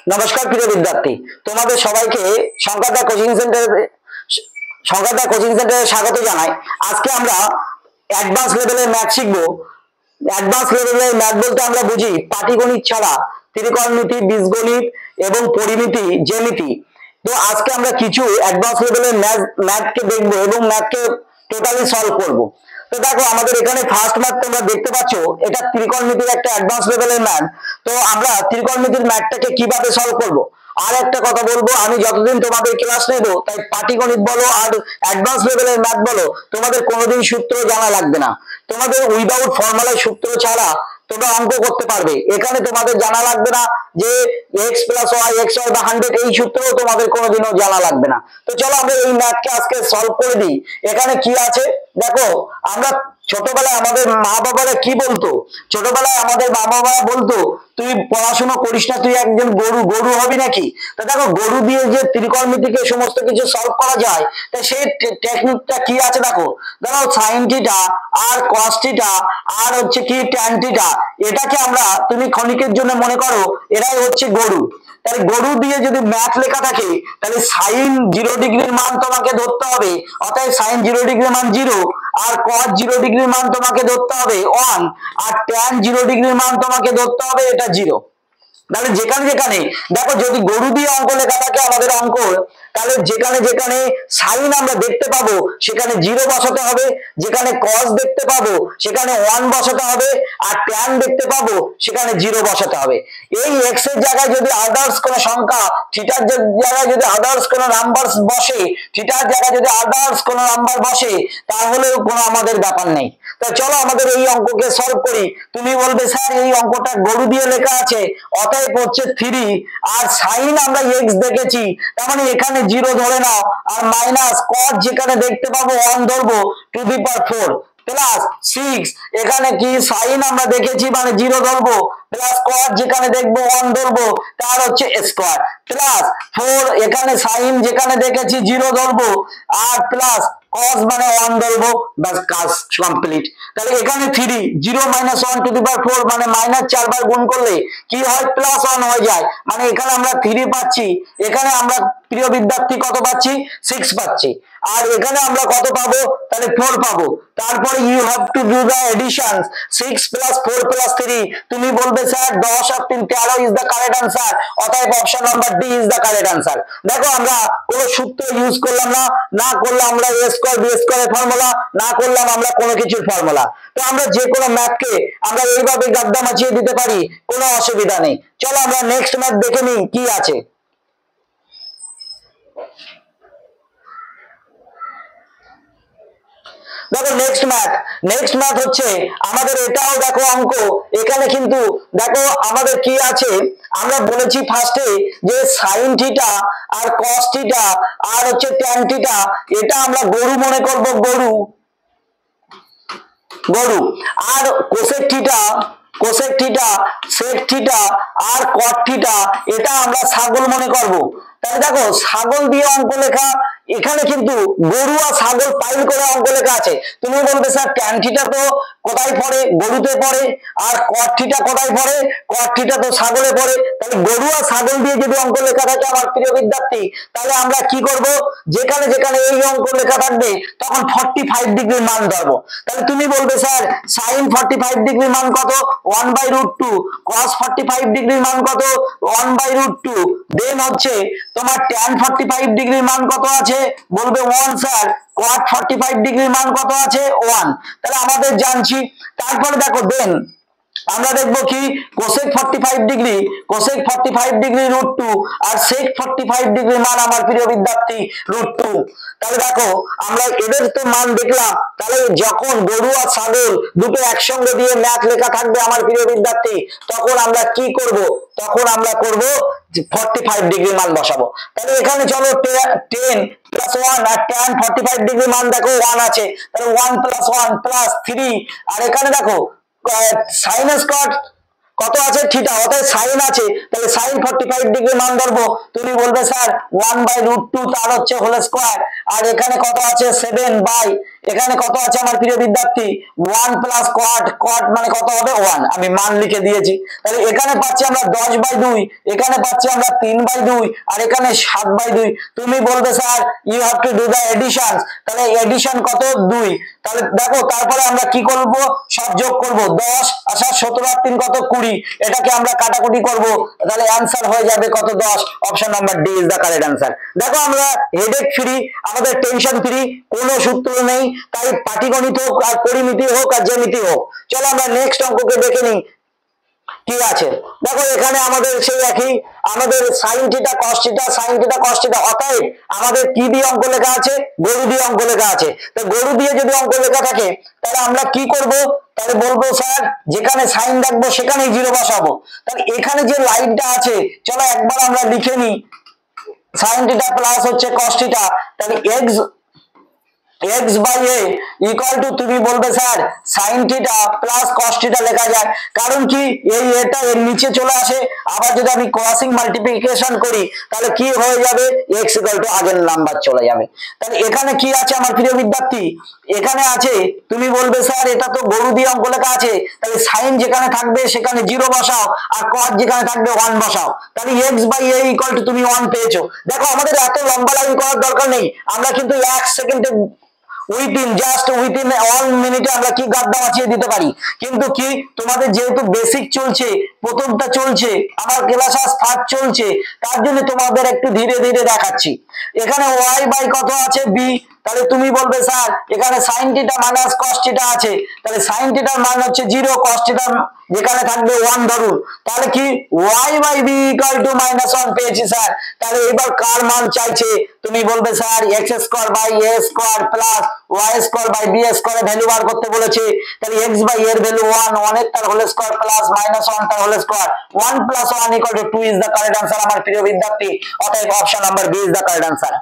নমস্কার প্রিয় বিদ্যার্থী, তোমাদের সবাইকে সংখ্যাদা কোচিং সেন্টারে স্বাগত জানাই। আজকে আমরা অ্যাডভান্স লেভেলের ম্যাথ শিখবো। অ্যাডভান্স লেভেলের ম্যাথ বলতে আমরা বুঝি পাটিগণিত ছাড়া ত্রিকোণমিতি, বীজগণিত এবং পরিমিতি, জ্যামিতি। তো আজকে আমরা কিছু অ্যাডভান্স লেভেলের ম্যাথকে দেখবো এবং ম্যাথকে টোটালি সলভ করবো। তো দেখো আমাদের এখানে ফার্স্ট ম্যাথ তোমরা দেখতে পাচ্ছ, এটা ত্রিকোণমিতির একটা অ্যাডভান্স লেভেলের ম্যাথ। তো আমরা ত্রিকোণমিতির ম্যাথটাকে কিভাবে সলভ করব। আর একটা কথা বলবো, আমি যতদিন তোমাদের ক্লাস নেব, তাই পাটিগণিত বলো আর অ্যাডভান্স লেভেলের ম্যাথ বলো, তোমাদের কোনোদিন সূত্র জানা লাগবে না। তোমাদের উইদাউট ফর্মুলার সূত্র ছাড়া তোমরা অঙ্ক করতে পারবে। এখানে তোমাদের জানা লাগবে না যে X plus Y, X Y বা 100, এই সূত্র তোমাদের কোনোদিনও জানা লাগবে না। তো চলো আমরা এই ম্যাথকে আজকে সলভ করে দিই। এখানে কি আছে দেখো, আমরা ছোটবেলায় আমাদের মা বাবারা কি বলতো, ছোটবেলায় আমাদের মা বাবা বলতো তুই পড়াশোনা করিস না, তুই একজন গরু হবি নাকি। তো দেখো গরু দিয়ে যে ত্রিকোণমিতিকে সমস্ত কিছু সলভ করা যায়, তা সেই টেকনিকটা কি আছে দেখো। দেখো সাইন থিটা আর কস থিটা আর হচ্ছে কি ট্যান থিটা, এটাকে আমরা তুমি ক্ষণিকের জন্য মনে করো এরাই হচ্ছে গরু। তাহলে গরু দিয়ে যদি ম্যাথ লেখা থাকে, তাহলে সাইন 0 ডিগ্রির মান তোমাকে ধরতে হবে, অর্থাৎ সাইন 0 ডিগ্রির মান 0, আর কস 0 ডিগ্রির মান তোমাকে ধরতে হবে 1, আর ট্যান 0 ডিগ্রির মান তোমাকে ধরতে হবে এটা 0। তাহলে যেখানে যেখানে দেখো যদি গরু দিয়ে অঙ্ক লেখা থাকে আমাদের অঙ্ক, তাহলে যেখানে যেখানে সাইন আমরা দেখতে পাবো সেখানে 0 বসাতে হবে, যেখানে কস দেখতে পাবো সেখানে 1 বসাতে হবে, আর ট্যান দেখতে পাবো সেখানে 0 বসাতে হবে। এই এক্স এর জায়গায় যদি আদার্স কোনো সংখ্যা, থিটার জায়গায় যদি আদার্স কোনো নাম্বার বসে, থিটার জায়গায় যদি আদার্স কোনো নাম্বার বসে, তাহলেও কোনো আমাদের ব্যাপার নেই। তো চলো আমাদের এই অঙ্ককে সলভ করি। তুমি বলবে স্যার এই অঙ্কটা গরু দিয়ে লেখা আছে, অতএব হচ্ছে 3, আর সাইন আমরা এক্স দেখেছি, তার মানে এখানে 0 ধরে নাও, আর মাইনাস কস যেখানে দেখতে পাবো 1 ধরবো, টু দি পাওয়ার 4 প্লাস 6, এখানে কি সাইন আমরা দেখেছি মানে 0 ধরবো, প্লাস কস যেখানে দেখবো 1 ধরবো, তার হচ্ছে স্কয়ার, প্লাস 4, এখানে সাইন যেখানে দেখেছি 0 ধরবো, আর প্লাস cos মানে 1 ধরবো, বাস কাজ কমপ্লিট। তাহলে এখানে 3, 0 - 1 টু দি পাওয়ার 4 মানে -4 বার গুণ করলে কি হয়, +1 হয়ে যায়। মানে এখানে আমরা 3 পাচ্ছি, এখানে আমরা প্রিয় বিদ্যার্থী কত পাচ্ছি, 6 পাচ্ছি, আর এখানে আমরা কত পাবো, তাহলে 4 পাবো। তারপরে you have to do the addition, 6 + 4 + 3। তুমি বলবে স্যার 10 আর 3 13 ইজ দা কারেক্ট আনসার, অতএব option number D is the correct answer. দেখো আমরা কোনো সূত্র ইউজ করলাম না, না করলাম আমরা a স্কয়ার b স্কয়ারের ফর্মুলা, না করলাম আমরা কোনো কিছুর ফর্মুলা। তো আমরা যে কোনো ম্যাথকে আমরা এইভাবে গাদ্দা মাছিয়ে দিতে পারি, কোনো অসুবিধা নেই। চলো আমরা নেক্সট ম্যাথ দেখে নিই কি আছে। দেখো নেক্সট ম্যাথ হচ্ছে আমাদের এটাও দেখো অঙ্ক। এখানে কিন্তু দেখো আমাদের কি আছে, আমরা বলেছি ফার্স্টে যে সাইন থিটা আর কস থিটা আর হচ্ছে ট্যান থিটা, এটা আমরা গরু মনে করব, গরু। আর কোসেক থিটা সেক থিটা আর কট থিটা, এটা আমরা ছাগল মনে করব। তাহলে দেখো ছাগল দিয়ে অঙ্ক লেখা, এখানে কিন্তু গরু আর ছাগল পাইল করে অঙ্ক লেখা আছে। তুমি বলবে স্যার ট্যান থিটা তো কোথায় পড়ে, গরুতে পড়ে, আর কট থিটা কোথায় পড়ে, কট থিটা তো ছাগলে পড়ে। তাহলে গরু আর ছাগল দিয়ে যদি অঙ্ক লেখা থাকে আমার প্রিয় বিদ্যার্থী, তাহলে আমরা কি করব, যেখানে যেখানে এই অঙ্ক লেখা থাকবে তখন 45 ডিগ্রির মান ধরবো। তাহলে তুমি বলবে স্যার সাইন 45 ডিগ্রির মান কত, 1/√2, কস 45 ডিগ্রির মান কত, 1/√2, দেন হচ্ছে তোমার ট্যান 45 ডিগ্রির মান কত আছে, বলবে 1 স্যার, কট 45 ডিগ্রির মান কত আছে 1। তাহলে আমাদের জানছি। তারপরে দেখো দেন আমরা দেখবো কি, কোসেক 45 ডিগ্রি, √2, আর সেক 45 ডিগ্রি মান আমার প্রিয় বিদ্যার্থী √2। তাহলে দেখো আমরা এদের তো মান দেখলাম, তাহলে যখন গরু আর ছাগল দুটো একসঙ্গে দিয়ে ম্যাথ লেখা থাকবে আমার প্রিয় বিদ্যার্থী, তখন আমরা কি করব, তখন আমরা করব 45 ডিগ্রি মান বসাবো। তাহলে এখানে চলো 10 + 1, আর tan 45 ডিগ্রি মান দেখো 1 আছে, তাহলে 1 + 1 + 3, আর এখানে দেখো সাইন স্কয়ার কত আছে, থিটা, অর্থাৎ সাইন আছে, তাহলে সাইন 45 ডিগ্রি মান ধরবো। তুমি বলবে স্যার 1/√2 তার হচ্ছে হোল স্কয়ার, আর এখানে কত আছে 7 এখানে কত আছে আমার প্রিয় বিদ্যার্থী 1 প্লাস কট, কট মানে কত হবে 1, আমি মান লিখে দিয়েছি। তাহলে এখানে পাচ্ছি আমরা 10/2, এখানে পাচ্ছি আমরা 3/2, আর এখানে 7/2। তুমি বলবে sir you have to do the addition, তাহলে এডিশন কত 2। তাহলে দেখো তারপরে আমরা কি করব, সব যোগ করব, 10 আচ্ছা 17 আর 3 কত 20, এটাকে আমরা কাটাকুটি করব, তাহলে অ্যানসার হয়ে যাবে কত 10। Option number D is the correct answer. দেখো আমরা হেডেক ফ্রি, আমাদের টেনশন ফ্রি, কোনো সূত্র নেই, তাই পাটিগণিত হোক আর পরিমিতি হোক আর জ্যামিতি হোক। চলো আমরা নেক্সট অঙ্ককে দেখে নিই কি আছে। দেখো এখানে আমাদের সেই একই, আমাদের sine theta cos theta, sine theta cos theta, অতএব আমাদের কি দিয়ে অঙ্ক লেখা আছে, গরু দিয়ে অঙ্ক লেখা আছে। তো গরু দিয়ে যদি অঙ্ক লেখা থাকে তাহলে আমরা কি করব, তাহলে বলবো স্যার যেখানে সাইন রাখবো সেখানেই জিরো বসাবো। তাহলে এখানে যে লাইনটা আছে চলো একবার আমরা লিখে নিই, সাইন থিটা প্লাস হচ্ছে কস থিটা, তাহলে x by a equal to, তুমি বলবে sir sine theta plus cos theta লেখা যায়, কারণ কি এই এটা এর নিচে চলে আসে, আবার যদি আমি ক্রসিং মাল্টিপ্লিকেশন করি তাহলে কি হয়ে যাবে, x ইকুয়াল টু আগের নাম্বার চলে যাবে। তাহলে এখানে কি আছে আমার প্রিয় বিদ্যার্থী, এখানে আছে, তুমি বলবে স্যার এটা তো গরু দিয়ে অঙ্ক লেখা আছে, তাহলে সাইন যেখানে থাকবে সেখানে 0 বসাও, আর কস যেখানে থাকবে 1 বসাও, তাহলে x by a equal to তুমি 1 পেয়েছো। দেখো আমাদের এত লম্বা লাইন করার দরকার নেই, আমরা কিন্তু 1 সেকেন্ডে উইথিন 1 মিনিটে আমরা কি গাদ্দা বাঁচিয়ে দিতে পারি। কিন্তু কি তোমাদের যেহেতু বেসিক চলছে, প্রথমটা চলছে, আমার ক্লাস আজ ফার্স্ট চলছে, তার জন্য তোমাদের একটু ধীরে ধীরে দেখাচ্ছি। এখানে y বাই কত আছে b, তাহলে তুমি বলবে স্যার এখানে sine theta minus cos theta আছে, তাহলে সাইন থিটার মান হচ্ছে 0, কস থিটার যেখানে থাকবে 1 ধরুন, তাহলে কি y by b equal to -1 পেয়েছি স্যার। তাহলে এবার কার মান চাইছে, তুমি বলবে sir x square by a square plus y square by b square value বার করতে বলেছে, তাহলে x বাই এর ভ্যালু 1, 1 এর তার হোল স্কয়ার প্লাস -1 তার whole square, 1 plus 1 equal to 2 is the correct answer আমার প্রিয় বিদ্যার্থী। অতএব option number B is the correct answer.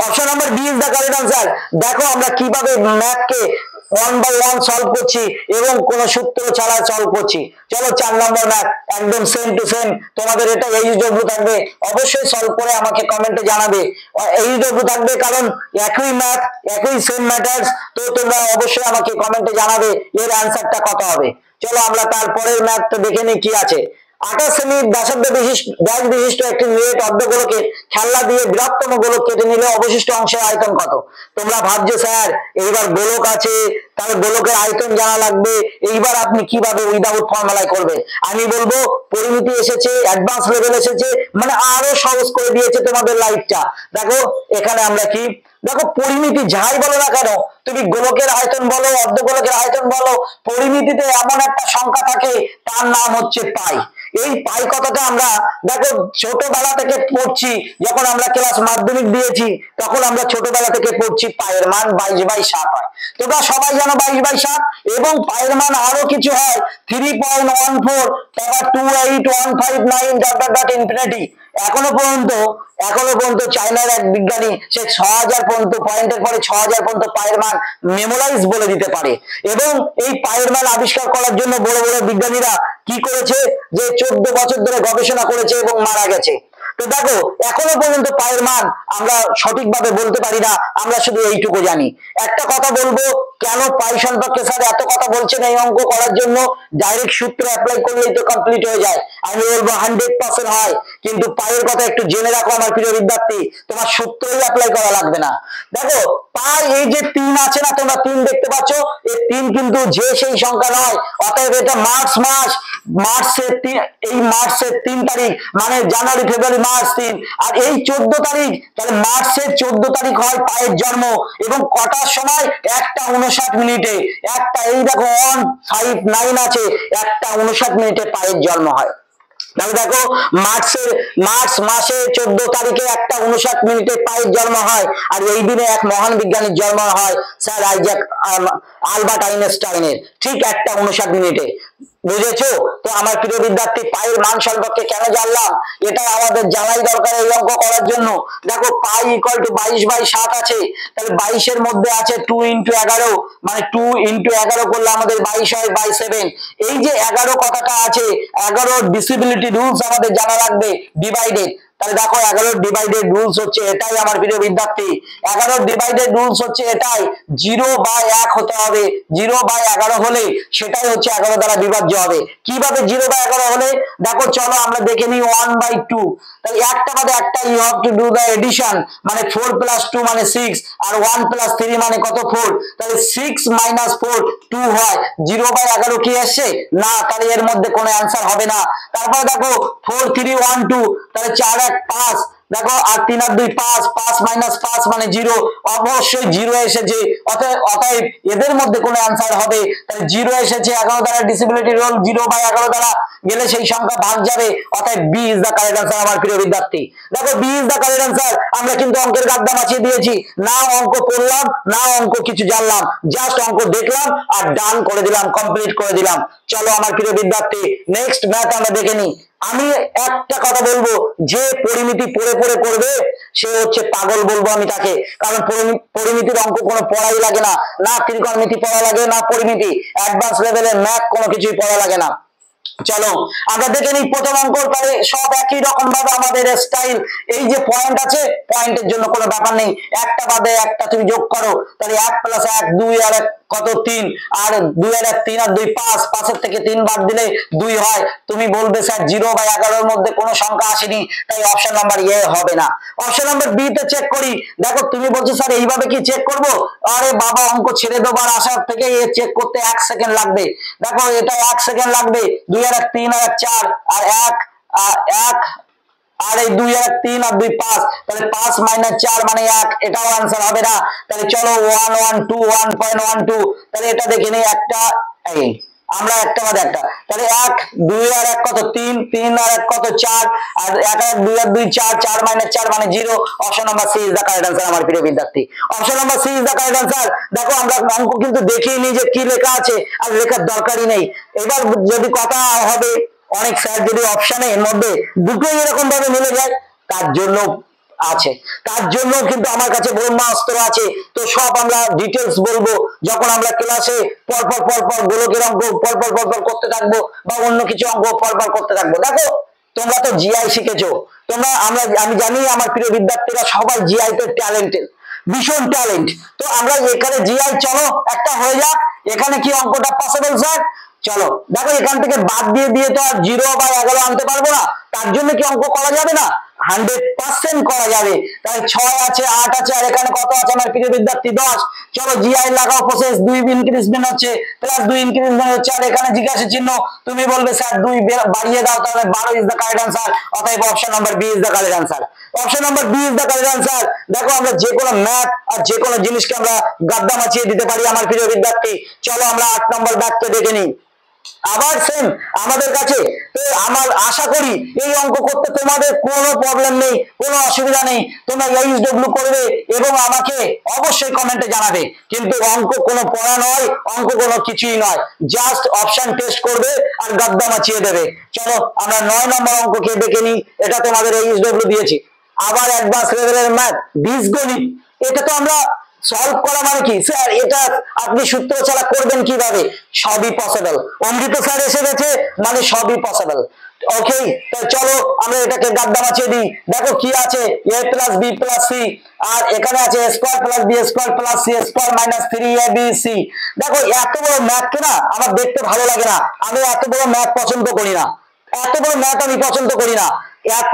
Option number B is the correct answer. দেখো আমরা কিভাবে ম্যাথকে 1 বাই 1 সলভ করছি এবং কোন সূত্র ছাড়া সলভ করছি। চলো 4 নম্বর ম্যাথ একদম সেম টু সেম, তোমাদের এটা এইচডব্লিউ থাকবে, অবশ্যই সলভ করে আমাকে কমেন্টে জানাবে। এইচডব্লিউ থাকবে কারণ একই ম্যাথ, একই সেম ম্যাটার্স, তো তোমরা অবশ্যই আমাকে কমেন্টে জানাবে এর অ্যানসারটা কত হবে। চলো আমরা তারপরের ম্যাথটা দেখে নিই কি আছে। 28 সেমি ব্যাসার্ধ বিশিষ্ট একটি নিরেট অর্ধগোলকের খেলনা দিয়ে বৃহত্তম গোলক কেটে নিলে অবশিষ্ট অংশের আয়তন কত। তোমরা ভাবছো স্যার এইবার গোলক আছে, তাহলে গোলকের আয়তন জানা লাগবে, এইবার আপনি কিভাবে উইদাউট ফর্মুলায় করবে। আমি বলবো পরিমিতি এসেছে, অ্যাডভান্স লেভেল এসেছে, মানে আরো সহজ করে দিয়েছে তোমাদের লাইফটা। দেখো এখানে আমরা কি, দেখো পরিমিতি যাই বলো না কেন, তুমি গোলকের আয়তন বলো, অর্ধগোলকের আয়তন বলো, পরিমিতিতে এমন একটা সংখ্যা থাকে তার নাম হচ্ছে পাই। এই পাই কথাটা আমরা দেখো ছোটবেলা থেকে পড়ছি, যখন আমরা ক্লাস মাধ্যমিক দিয়েছি তখন আমরা ছোটবেলা থেকে পড়ছি পায়ের মান 22/7 হয়। তোমরা সবাই জানো 22/7, এবং পায়ের মান আরো কিছু হয় 3.14, তারপর 28159 ইনফিনিটি। এখনো পর্যন্ত চায়নার এক বিজ্ঞানী সে 6000 পর্যন্ত পয়েন্টের পরে 6000 পর্যন্ত পায়ের মান মেমোরাইজ বলে দিতে পারে। এবং এই পায়ের মান আবিষ্কার করার জন্য বড় বড় বিজ্ঞানীরা কি করেছে, যে 14 বছর ধরে গবেষণা করেছে এবং মারা গেছে। তো দেখো এখনো পর্যন্ত পায়ের মান আমরা সঠিকভাবে বলতে পারি না, আমরা শুধু এইটুকু জানি। একটা কথা বলবো, কেন পাই সম্পর্কে স্যার এত কথা বলছেন এই অঙ্ক করার জন্য, ডাইরেক্ট সূত্র অ্যাপ্লাই করলেই তো কমপ্লিট হয়ে যায়। আমি বলবো 100% হয়, কিন্তু পায়ের কথা একটু জেনে রাখো আমার প্রিয় বিদ্যার্থী, তোমার সূত্রই অ্যাপ্লাই করা লাগবে না। দেখো পাই এই যে 3 আছে না, তোমরা 3 দেখতে পাচ্ছ, এই 3 কিন্তু যে সেই সংখ্যা নয়, অতএব এটা মার্চের 3 তারিখ, মানে জানুয়ারি ফেব্রুয়ারি মার্চ 3, আর এই 14 তারিখ, তাহলে মার্চের 14 তারিখ হয় পায়ের জন্ম, এবং কটার সময় 1:59 মিনিটে, এই দেখো 159 আছে, 1:59 পায়ের জন্ম হয়। তাহলে দেখো মার্চ মাসে 14 তারিখে 1:59 পায়ের জন্ম হয়, আর এই দিনে এক মহান বিজ্ঞানীর জন্ম হয়, স্যার আলবার্ট আইনস্টাইনের, ঠিক 1:59। বুঝেছো? তো আমার প্রিয় বিদ্যার্থী পায়ের মান সম্পর্কে কেন জানলাম, এটা আমাদের জানাই দরকার এই অঙ্ক করার জন্য। দেখো পাই ইকুয়াল টু 22/7 আছে, তাহলে 22 মধ্যে আছে 2 × 11, মানে 2 × 11 করলে আমাদের 22 হয় 7। এই যে 11 কথাটা আছে, 11 ডিসিবিলিটি রুলস আমাদের জানা লাগবে, ডিভাইডেড, তাহলে দেখো 11 ডিভাইডেড রুলস হচ্ছে এটাই আমার প্রিয় বিদ্যার্থী, 11 ডিভাইডেড রুলস হচ্ছে এটাই, 0/1 হতে হবে, 0/11 হলে সেটাই হচ্ছে 11 দ্বারা বিভাজ্য হবে। কিভাবে 0/11 হলে, দেখো চলো আমরা দেখে নিই 1/2, তাহলে একটা বাদে একটা you have to do the addition, মানে 4 + 2 মানে 6, আর 1 + 3 মানে কত 4, তাহলে 6 - 4 2 হয়, 0/11 কি আসছে না, তাহলে এর মধ্যে কোনো অ্যান্সার হবে না। তারপরে দেখো 4 3 1 2, তাহলে 4 1 5, দেখো আর 3 আর 2 5, 5 - 5 মানে 0, অবশ্যই 0 এসেছে, অতএব এদের মধ্যে কোনো অ্যান্সার হবে, তাহলে 0 এসেছে, 11 দ্বারা ডিসিবিলিটি রোল 0/11 দ্বারা গেলে সেই সংখ্যা ভাগ যাবে, অতএব B is the correct answer আমার প্রিয় বিদ্যার্থী। দেখো B is the correct answer. আমরা কিন্তু অঙ্কের গাদ্দা মাছিয়ে দিয়েছি, না অঙ্ক পড়লাম না অঙ্ক কিছু জানলাম, জাস্ট অঙ্ক দেখলাম আর ডান করে দিলাম, কমপ্লিট করে দিলাম। চলো আমার প্রিয় বিদ্যার্থী নেক্সট ম্যাথ আমরা দেখে নিই। আমি একটা কথা বলবো, যে পরিমিতি পড়ে পড়ে করবে সে হচ্ছে পাগল বলবো আমি তাকে, কারণ পরিমিতির অঙ্ক কোনো পড়াই লাগে না, না ত্রিকোণমিতি পড়া লাগে না পরিমিতি, অ্যাডভান্স লেভেলের ম্যাথ কোনো কিছুই পড়া লাগে না। চলো আমরা দেখে নিই প্রথম অঙ্ক, তাহলে সব একই রকম ভাবে আমাদের স্টাইল, এই যে পয়েন্ট আছে পয়েন্টের জন্য কোনো ব্যাপার নেই, একটা বাদে একটা তুমি যোগ করো, তাহলে 1 + 1 2 আর 1 কত 3, আর 2 আর 1 3 আর 2 5, 5 থেকে 3 বাদ দিলে 2 হয়। তুমি বলবে স্যার 0/11 এর মধ্যে কোনো সংখ্যা আসেনি, তাই অপশন নাম্বার এ হবে না। অপশন নাম্বার বি তে চেক করি। দেখো তুমি বলছো স্যার এইভাবে কি চেক করব, আরে বাবা অঙ্ক ছেড়ে দেবার আসার থেকে এ চেক করতে 1 সেকেন্ড লাগবে। দেখো এটা 1 সেকেন্ড লাগবে, 2 আর 1 3 আর 4 আর 1 আর এই 2 আর 3 আর 2 5, তাহলে 5 - 4 মানে 1, এটাও आंसर হবে না। তাহলে চলো 1 1 2 1.12, তাহলে এটা দেখে নেই একটা, এই আমরা একটা বাদে একটা, তাহলে 1 2 আর 1 কত 3 3 আর 1 কত 4, আর 1 আর 2 আর 2 4 4 - 4 মানে 0। Option number C is the correct answer আমার প্রিয় বিদ্যার্থী, option number C is the correct answer. দেখো আমরা অঙ্ক কিন্তু দেখিয়ে নি যে কি লেখা আছে, আর লেখার দরকারই নেই। এবার যদি কথা হবে অনেক স্যার যদি অপশনের মধ্যে দুটোই এরকম ভাবে মিলে যায়, তার জন্য আছে, তার জন্য কিন্তু আমার কাছে ব্রহ্মাস্ত্র আছে। তো সব আমরা ডিটেলস বলবো যখন আমরা ক্লাসে পরপর গোলকের অঙ্ক পরপর করতে থাকবো, বা অন্য কিছু অঙ্ক পরপর করতে থাকবো। দেখো তোমরা তো জিআই শিখেছো, তোমরা আমি জানি আমার প্রিয় বিদ্যার্থীরা সবাই জিআই তে ট্যালেন্টেড, ভীষণ ট্যালেন্ট। তো আমরা এখানে জিআই চলো একটা হয়ে যাক, এখানে কি অঙ্কটা পসিবল স্যার? চলো দেখো এখান থেকে বাদ দিয়ে তো আর 0/11 আনতে পারবো না, তার জন্য কি অঙ্ক করা যাবে না? 100% করা যাবে। তাহলে 6 আছে 8 আছে, আর এখানে কত আছে আমার প্রিয় বিদ্যার্থী 10। চলো জিআই লাগাও প্রসেস, 2 ইনক্রিজমেন্ট হচ্ছে প্লাস 2 ইনক্রিজমেন্ট হচ্ছে, আর এখানে জিজ্ঞাসা চিহ্ন, তুমি বলবে স্যার 2 বাড়িয়ে দাও, তাহলে 12 ইজ দা কারেক্ট आंसर। অতএব option number B is the correct answer, option number B is the correct answer. দেখো আমরা যে কোনো ম্যাথ আর যে কোনো জিনিসকে আমরা গাদ্দা মাছিয়ে দিতে পারি আমার প্রিয় বিদ্যার্থী। চলো আমরা 8 নম্বর ব্যাকটা দেখে নিই। আবার সেম আমাদের কাছে, তো আমার আশা করি এই অঙ্ক করতে তোমাদের কোনো প্রবলেম নেই, কোনো অসুবিধা নেই, তোমরা এইচডব্লিউ করবে এবং আমাকে অবশ্যই কমেন্টে জানাবে। কিন্তু অঙ্ক কোনো পড়া নয়, অঙ্ক কোনো কিছুই নয়, জাস্ট অপশন টেস্ট করবে আর গাদ্দা মাছিয়ে দেবে। চলো আমরা 9 নম্বর অঙ্ককে দেখে নিই, এটা তোমাদের এইচডব্লিউ দিয়েছি, আবার অ্যাডভান্স লেভেলের ম্যাথ বীজগণিত। এটা তো আমরা সলভ করা মানে কি স্যার, এটা আপনি সূত্র ছাড়া করবেন কিভাবে? সবই পসিবল, অমৃত স্যার এসে গেছে মানে সবই পসিবল। ওকে, তো চলো আমরা এটাকে গাদ্দা মাছিয়ে দিই। দেখো কি আছে, a + b + c, আর এখানে আছে a² + b² + c² - 3abc। দেখো এত বড় ম্যাথকে না আমার দেখতে ভালো লাগে না, আমি এত বড় ম্যাথ পছন্দ করি না, এত বড় ম্যাথ আমি পছন্দ করি না, এত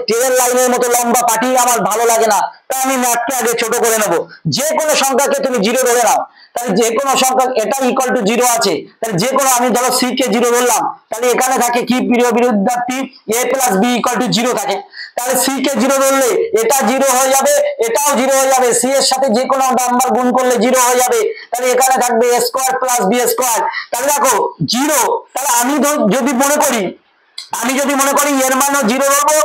ট্রেন লাইনের মতো লম্বা পাঠিয়ে আমার ভালো লাগে না। তাই আমি ম্যাথকে আগে ছোট করে নেবো। যে কোনো সংখ্যাকে তুমি 0 ধরে নাও, তাহলে যে কোনো সংখ্যা এটা ইকুয়াল টু 0 আছে, তাহলে যে কোনো আমি ধরো সি কে 0 ধরলাম, তাহলে এখানে থাকে কি প্রিয় বিদ্যার্থী, a + b = 0 থাকে। তাহলে সি কে 0 ধরলে এটা 0 হয়ে যাবে, এটাও 0 হয়ে যাবে, সি এর সাথে যে কোনো নাম্বার গুণ করলে 0 হয়ে যাবে, তাহলে এখানে থাকবে a² + b²। তাহলে দেখো 0, তাহলে আমি যদি মনে করি এর মানও 0 ধরবো,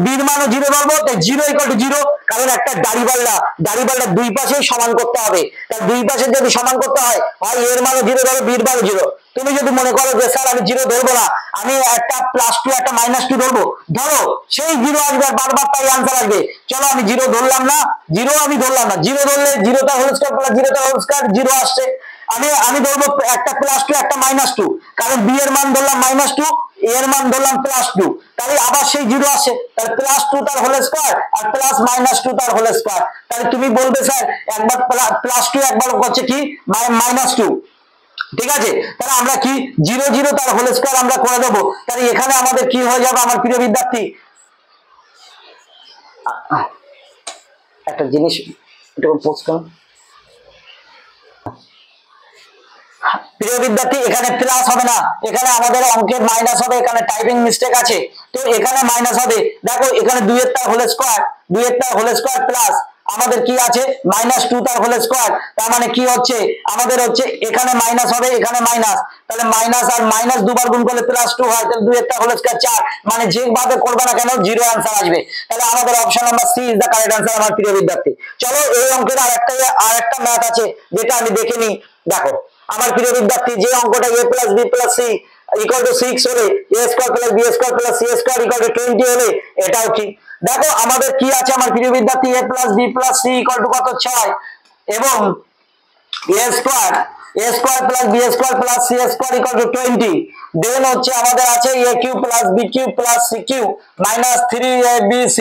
বির মানও 0 ধরবো, তাই 0 = 0, কারণ একটা দাড়িপাল্লা দুই পাশেই সমান করতে হবে। তাই দুই পাশে যদি সমান করতে হয়, হয় এর মানও 0 ধরো, বির মানও 0। তুমি যদি মনে করো যে স্যার আমি 0 ধরবো না, আমি একটা +2 একটা -2 ধরবো, ধরো সেই 0 আসবে, বারবার তাই आंसर আসবে। চলো আমি 0 ধরলাম না, 0 আমি ধরলাম না, 0 ধরলে 0টা হোল স্কয়ার প্লাস 0টা হোল স্কয়ার 0 আসছে। আমি ধরবো একটা +2 একটা -2, কারণ b এর মান ধরলাম -2, এর মান ধরলাম +2, তাহলে আবার সেই 0 আসে, তাহলে +2 তার হোল স্কয়ার আর +-2 তার হোল স্কয়ার। তাহলে তুমি বলবে স্যার একবার +2 একবার হচ্ছে কি -2, ঠিক আছে। তাহলে আমরা কি 0 0 তার হোল স্কয়ার আমরা করে দেবো। তাহলে এখানে আমাদের কি হয়ে যাবে আমার প্রিয় বিদ্যার্থী, একটা জিনিস একটু পোস্ট করুন প্রিয় বিদ্যার্থী, এখানে প্লাস হবে না, এখানে আমাদের অঙ্কের মাইনাস হবে, এখানে টাইপিং মিস্টেক আছে, তো এখানে মাইনাস হবে। দেখো এখানে 2 এর তার হোল স্কয়ার, 2 এর তার হোল স্কয়ার প্লাস আমাদের কি আছে -2 তার হোল স্কয়ার, তার মানে কি হচ্ছে আমাদের হচ্ছে এখানে মাইনাস হবে, এখানে মাইনাস, তাহলে মাইনাস আর মাইনাস দুবার গুণ করলে +2 হয়, তাহলে 2 এর তার হোল স্কয়ার 4, মানে যেভাবে করবে না কেন 0 आंसर আসবে। তাহলে আমাদের option number C is the correct answer আমার প্রিয় বিদ্যার্থী। চলো এই অঙ্কের আরেকটা ম্যাথ আছে যেটা আমি দেখে নিই। দেখো আমার প্রিয় বিদ্যার্থী, যে অঙ্কটা a + b + c = 6 হলে a² + b² + c² = 20 হলে এটাও ঠিক। দেখো আমাদের কি আছে আমার প্রিয় বিদ্যার্থী, a + b + c = কত 6 এবং a² + b² + c² = 20, দেন হচ্ছে আমাদের আছে a³ + b³ + c³ - 3abc।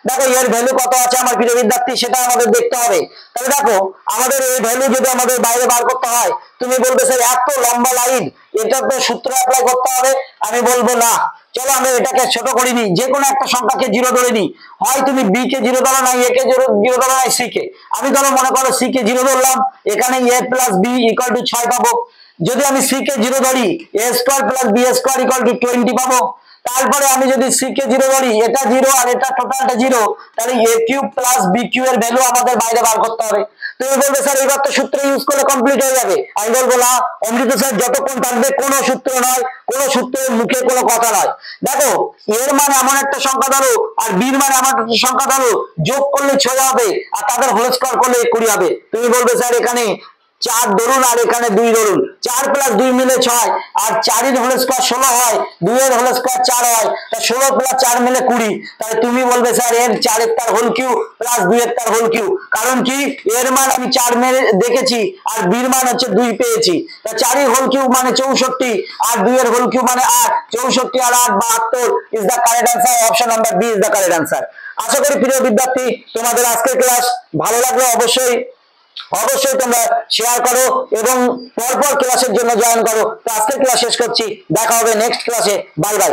দেখো এর ভ্যালু কত আছে আমার প্রিয় বিদ্যার্থী সেটা আমাদের দেখতে হবে। তাহলে দেখো আমাদের এই ভ্যালু যদি আমাদের বাইরে বার করতে হয়, তুমি বলবে স্যার এত লম্বা লাইন, এটা তো সূত্র অ্যাপ্লাই করতে হবে, আমি বলবো না, চলো আমরা এটাকে ছোট করে নিই, যে কোনো একটা সংখ্যাকে 0 ধরে নিই, হয় তুমি b কে 0 ধরো, না a কে 0 ধরো, না c কে। আমি ধরো মনে করো c কে 0 ধরলাম, এখানে a + b = 6 পাবো। যদি আমি c কে 0 ধরি, a² + b² = 20 পাবো। তারপরে আমি যদি c কে 0 ধরি, এটা 0 আর এটা টোটালটা 0, তাহলে a³ + b³ এর ভ্যালু আমাদের বাইরে বার করতে হবে। তুমি বলবে স্যার এবার তো সূত্র ইউজ করলে কমপ্লিট হয়ে যাবে, আমি বলবো না, অমৃত স্যার যতক্ষণ থাকবে কোনো সূত্র নয়, কোনো সূত্রের মুখে কোনো কথা নয়। দেখো এর মান এমন একটা সংখ্যা ধরো আর বীর মান এমন একটা সংখ্যা ধরো, যোগ করলে 6 হবে আর তাদের হোল স্কয়ার করলে 20 হবে। তুমি বলবে স্যার এখানে 4 ধরুন আর এখানে 2 ধরুন, 4 + 2 মিলে 6 আর 4 এর হোল স্কয়ার 16 হয়, 2 এর হোল স্কয়ার 4 হয়, তা 16 + 4 মিলে 20। তাহলে তুমি বলবে স্যার এর 4 এর তার হোল কিউ + 2 এর তার হোল কিউ, কারণ কি এর মান আমি 4 মেরে দেখেছি আর বীর মান হচ্ছে 2 পেয়েছি, তা 4 এর হোল কিউ মানে 64 আর 2 এর হোল কিউ মানে 8, 64 আর 8 72 is the correct answer, option number B is the correct answer. আশা করি প্রিয় বিদ্যার্থী তোমাদের আজকের ক্লাস ভালো লাগলে অবশ্যই তোমরা শেয়ার করো এবং পরপর ক্লাসের জন্য জয়েন করো। তো আজকের ক্লাস শেষ করছি, দেখা হবে নেক্সট ক্লাসে, বাই বাই।